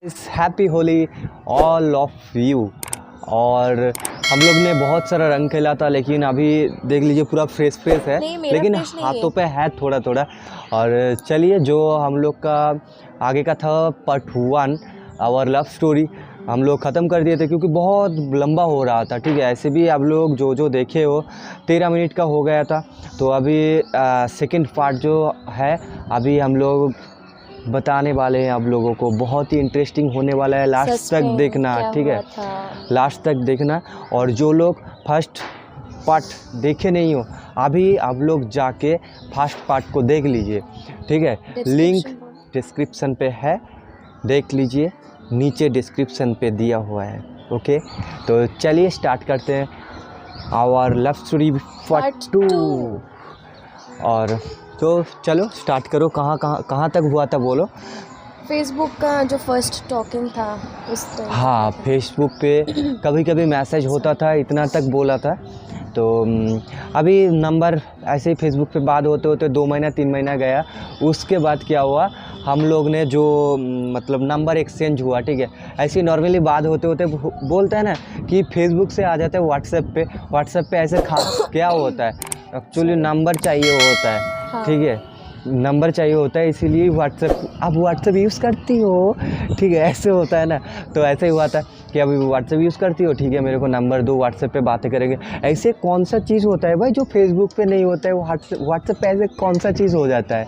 Happy Holi all of you. और हम लोग ने बहुत सारा रंग खेला था, लेकिन अभी देख लीजिए पूरा फ्रेश फ्रेश है, नहीं, मेरा लेकिन फ्रेश नहीं हाथों है। पे है थोड़ा थोड़ा। और चलिए, जो हम लोग का आगे का था पार्ट 1 आवर लव स्टोरी, हम लोग ख़त्म कर दिए थे क्योंकि बहुत लंबा हो रहा था। ठीक है, ऐसे भी आप लोग जो देखे हो 13 मिनट का हो गया था। तो अभी सेकंड पार्ट जो है अभी हम लोग बताने वाले हैं आप लोगों को। बहुत ही इंटरेस्टिंग होने वाला है, लास्ट तक देखना। क्या ठीक हुआ है, था? लास्ट तक देखना। और जो लोग फर्स्ट पार्ट देखे नहीं हो, अभी आप लोग जाके फर्स्ट पार्ट को देख लीजिए। ठीक है, लिंक डिस्क्रिप्शन पे है, देख लीजिए, नीचे डिस्क्रिप्शन पे दिया हुआ है। ओके, तो चलिए स्टार्ट करते हैं आवर लव स्टोरी पार्ट 2। और तो चलो स्टार्ट करो। कहाँ तक हुआ था बोलो। फेसबुक का जो फर्स्ट टॉकिंग था उस टाइम। हाँ, फेसबुक पे कभी कभी मैसेज होता था, इतना तक बोला था। तो अभी नंबर ऐसे ही फेसबुक पे बात होते होते 2 महीना 3 महीना गया। उसके बाद क्या हुआ, हम लोग ने जो मतलब नंबर एक्सचेंज हुआ। ठीक है, ऐसे नॉर्मली बात होते होते बोलते हैं ना कि फेसबुक से आ जाते हैं व्हाट्सएप पे ऐसे खास क्या होता है, एक्चुअली नंबर चाहिए होता है। हाँ। ठीक है, नंबर चाहिए होता है, इसीलिए व्हाट्सएप, आप व्हाट्सएप यूज़ करती हो। ठीक है, ऐसे होता है ना। तो ऐसे ही हुआ था कि अभी व्हाट्सएप यूज़ करती हो, ठीक है, मेरे को नंबर दो, व्हाट्सएप पे बातें करेंगे। ऐसे कौन सा चीज़ होता है भाई जो फेसबुक पे नहीं होता है, वो व्हाट्सएप पे ऐसे कौन सा चीज़ हो जाता है।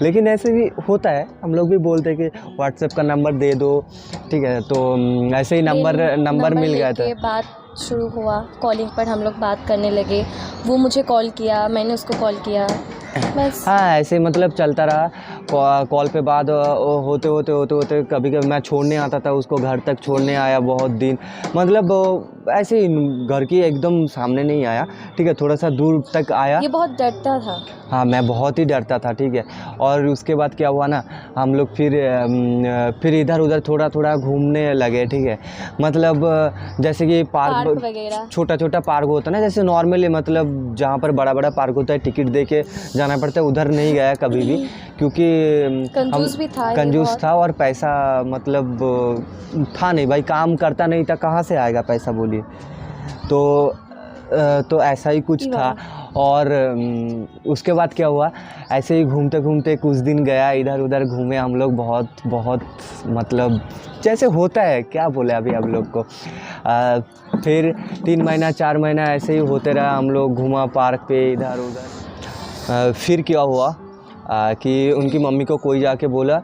लेकिन ऐसे भी होता है, हम लोग भी बोलते हैं कि व्हाट्सएप का नंबर दे दो। ठीक है, तो ऐसे ही नंबर मिल गया था। बात शुरू हुआ, कॉलिंग पर हम लोग बात करने लगे। वो मुझे कॉल किया, मैंने उसको कॉल किया, बस। हाँ, ऐसे मतलब चलता रहा। कॉल पे बात होते कभी कभी मैं छोड़ने आता था उसको, घर तक छोड़ने आया बहुत दिन। मतलब ऐसे ही घर की एकदम सामने नहीं आया। ठीक है, थोड़ा सा दूर तक आया। ये बहुत डरता था। हाँ, मैं बहुत ही डरता था। ठीक है, और उसके बाद क्या हुआ ना, हम लोग फिर इधर उधर थोड़ा घूमने लगे। ठीक है, मतलब जैसे कि पार्क पार्क वगैरह। छोटा पार्क होता है ना, जैसे नॉर्मली मतलब जहाँ पर बड़ा पार्क होता है टिकट दे के जाना पड़ता है, उधर नहीं गया कभी भी, क्योंकि कंजूस भी था ये कंजूस बहुत। था और पैसा मतलब था नहीं भाई, काम करता नहीं था, कहाँ से आएगा पैसा बोलिए। तो ऐसा ही कुछ था। और उसके बाद क्या हुआ, ऐसे ही घूमते घूमते कुछ दिन गया, इधर उधर घूमे हम लोग बहुत मतलब जैसे होता है, क्या बोले अभी आप लोग को। फिर 3 महीना 4 महीना ऐसे ही होते रहा, हम लोग घूमा पार्क पे इधर उधर। फिर क्या हुआ कि उनकी मम्मी को कोई जाके बोला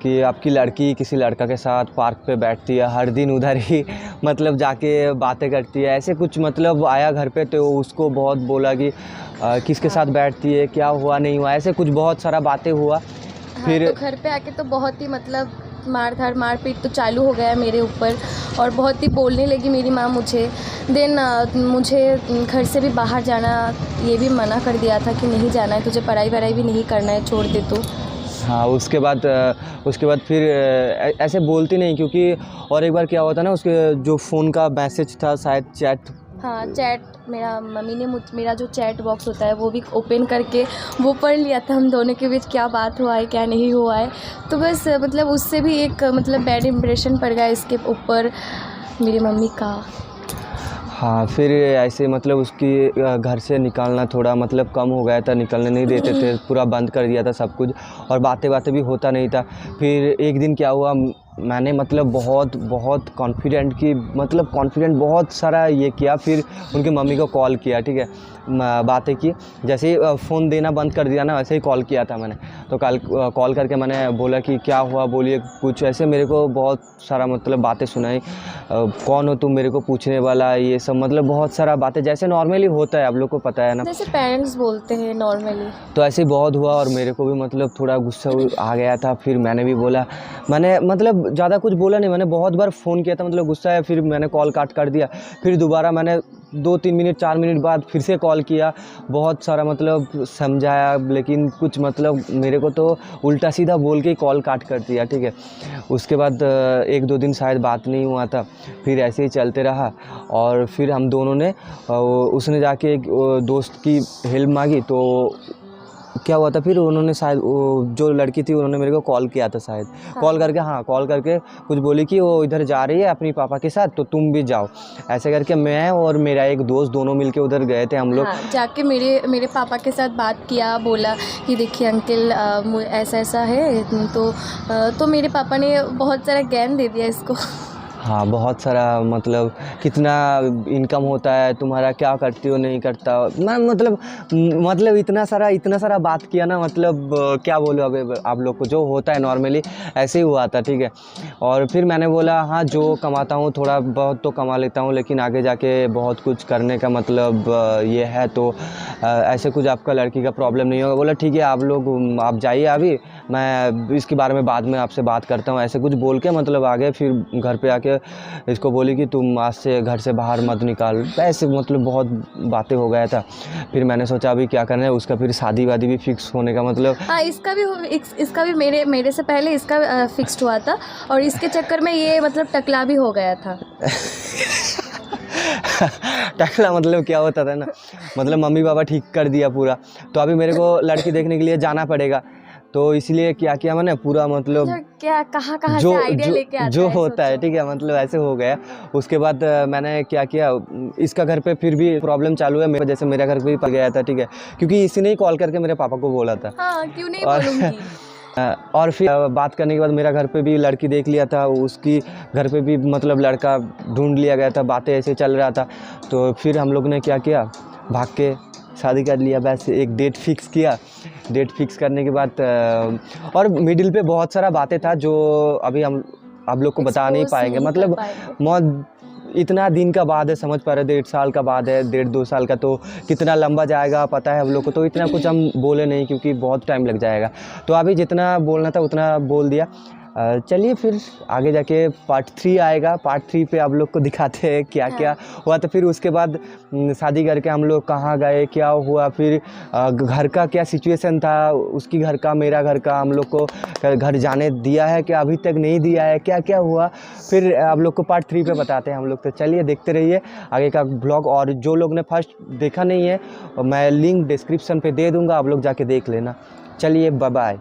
कि आपकी लड़की किसी लड़का के साथ पार्क पे बैठती है, हर दिन उधर ही मतलब जाके बातें करती है, ऐसे कुछ मतलब आया घर पे। तो उसको बहुत बोला कि किसके साथ बैठती है, क्या हुआ नहीं हुआ, ऐसे कुछ बहुत सारा बातें हुआ। फिर तो घर पे आके तो बहुत ही मतलब मारपीट तो चालू हो गया मेरे ऊपर, और बहुत ही बोलने लगी मेरी माँ मुझे। देन मुझे घर से भी बाहर जाना ये भी मना कर दिया था कि नहीं जाना है तुझे, पढ़ाई वढ़ाई भी नहीं करना है, छोड़ दे तू। हाँ, उसके बाद फिर ऐसे बोलती नहीं, क्योंकि और एक बार क्या हुआ था ना, उसके जो फ़ोन का मैसेज था शायद चैट। हाँ, चैट, मेरा मम्मी ने मेरा जो चैट बॉक्स होता है वो भी ओपन करके वो पढ़ लिया था हम दोनों के बीच क्या बात हुआ है क्या नहीं हुआ है। तो बस मतलब उससे भी एक मतलब बैड इम्प्रेशन पड़ गया इसके ऊपर मेरी मम्मी का। हाँ, फिर ऐसे मतलब उसकी घर से निकालना थोड़ा मतलब कम हो गया था, निकलने नहीं देते थे, पूरा बंद कर दिया था सब कुछ, और बातें भी होता नहीं था। फिर एक दिन क्या हुआ, मैंने मतलब बहुत कॉन्फिडेंट बहुत सारा ये किया, फिर उनकी मम्मी को कॉल किया। ठीक है, बातें की, जैसे ही फ़ोन देना बंद कर दिया ना, वैसे ही कॉल किया था मैंने। तो कॉल करके मैंने बोला कि क्या हुआ बोलिए कुछ, ऐसे मेरे को बहुत सारा मतलब बातें सुनाई। कौन हो तुम मेरे को पूछने वाला, ये सब मतलब बहुत सारा बातें, जैसे नॉर्मली होता है, आप लोग को पता है ना, जैसे पेरेंट्स बोलते हैं नॉर्मली। तो ऐसे ही बहुत हुआ, और मेरे को भी मतलब थोड़ा गुस्सा आ गया था। फिर मैंने भी बोला, मैंने मतलब ज़्यादा कुछ बोला नहीं, मैंने बहुत बार फ़ोन किया था, मतलब गुस्सा है, फिर मैंने कॉल काट कर दिया। फिर दोबारा मैंने 2-3 मिनट 4 मिनट बाद फिर से कॉल किया, बहुत सारा मतलब समझाया, लेकिन कुछ मतलब मेरे को तो उल्टा सीधा बोल के ही कॉल काट कर दिया। ठीक है, उसके बाद 1-2 दिन शायद बात नहीं हुआ था, फिर ऐसे ही चलते रहा। और फिर हम दोनों ने उसने जाके एक दोस्त की हेल्प मांगी, तो क्या हुआ था फिर, उन्होंने शायद वो जो लड़की थी उन्होंने मेरे को कॉल किया था शायद, कॉल करके कुछ बोली कि वो इधर जा रही है अपनी पापा के साथ, तो तुम भी जाओ। ऐसे करके मैं और मेरा एक दोस्त दोनों मिलके उधर गए थे हम लोग। हाँ, जाके मेरे पापा के साथ बात किया, बोला कि देखिए अंकल ऐसा ऐसा है, तो मेरे पापा ने बहुत सारा ज्ञान दे दिया इसको। हाँ, बहुत सारा, मतलब कितना इनकम होता है तुम्हारा, क्या करती हो नहीं करता, मैं मतलब इतना सारा बात किया ना, मतलब क्या बोलूँ अब आप लोग को, जो होता है नॉर्मली ऐसे ही हुआ था, ठीक है। और फिर मैंने बोला हाँ, जो कमाता हूँ थोड़ा बहुत तो कमा लेता हूँ, लेकिन आगे जाके बहुत कुछ करने का मतलब ये है, तो ऐसे कुछ आपका लड़की का प्रॉब्लम नहीं होगा। बोला ठीक है, आप जाइए, अभी मैं इसके बारे में बाद में आपसे बात करता हूँ, ऐसे कुछ बोल के मतलब आगे फिर घर पे आके इसको बोली कि तुम आज से घर से बाहर मत निकाल, ऐसे मतलब बहुत बातें हो गया था। फिर मैंने सोचा अभी क्या करना है, उसका फिर शादी वादी भी फिक्स होने का मतलब। हाँ, इसका भी मेरे से पहले इसका फिक्स्ड हुआ था, और इसके चक्कर में ये मतलब टकला भी हो गया था। टकला मतलब क्या होता था ना, मतलब मम्मी पापा ठीक कर दिया पूरा, तो अभी मेरे को लड़की देखने के लिए जाना पड़ेगा, तो इसलिए क्या किया मैंने पूरा मतलब क्या कहाँ जो से आइडिया लेके आता जो है, होता है, सोचो। ठीक है, मतलब ऐसे हो गया। उसके बाद मैंने क्या किया, इसका घर पे फिर भी प्रॉब्लम चालू है, जैसे मेरा घर पे भी पड़ गया था, ठीक है, क्योंकि इसी ने ही कॉल करके मेरे पापा को बोला था। हाँ, क्यों नहीं और बोलूँगी। और फिर बात करने के बाद मेरा घर पे भी लड़की देख लिया था, उसकी घर पे भी मतलब लड़का ढूंढ लिया गया था, बातें ऐसे चल रहा था। तो फिर हम लोग ने क्या किया, भाग के शादी कर लिया, बस एक डेट फिक्स किया। डेट फिक्स करने के बाद और मिडिल पे बहुत सारा बातें था जो अभी हम आप लोग को बता नहीं Expose पाएंगे, नहीं कर मतलब पाएंगे। मौत इतना दिन का बाद है, समझ पा रहे, 1.5 साल का बाद है, 1.5-2 साल का, तो कितना लंबा जाएगा पता है हम लोग को, तो इतना कुछ हम बोले नहीं क्योंकि बहुत टाइम लग जाएगा। तो अभी जितना बोलना था उतना बोल दिया। चलिए फिर आगे जाके पार्ट 3 आएगा, पार्ट 3 पे आप लोग को दिखाते हैं क्या क्या हुआ। तो फिर उसके बाद शादी करके हम लोग कहाँ गए, क्या हुआ, फिर घर का क्या सिचुएशन था, उसकी घर का मेरा घर का, हम लोग को घर जाने दिया है क्या अभी तक नहीं दिया है, क्या क्या हुआ, फिर आप लोग को पार्ट 3 पे बताते हैं हम लोग। तो चलिए देखते रहिए आगे का ब्लॉग, और जो लोग ने फर्स्ट देखा नहीं है मैं लिंक डिस्क्रिप्शन पे दे दूँगा, आप लोग जाके देख लेना। चलिए बाय बाय।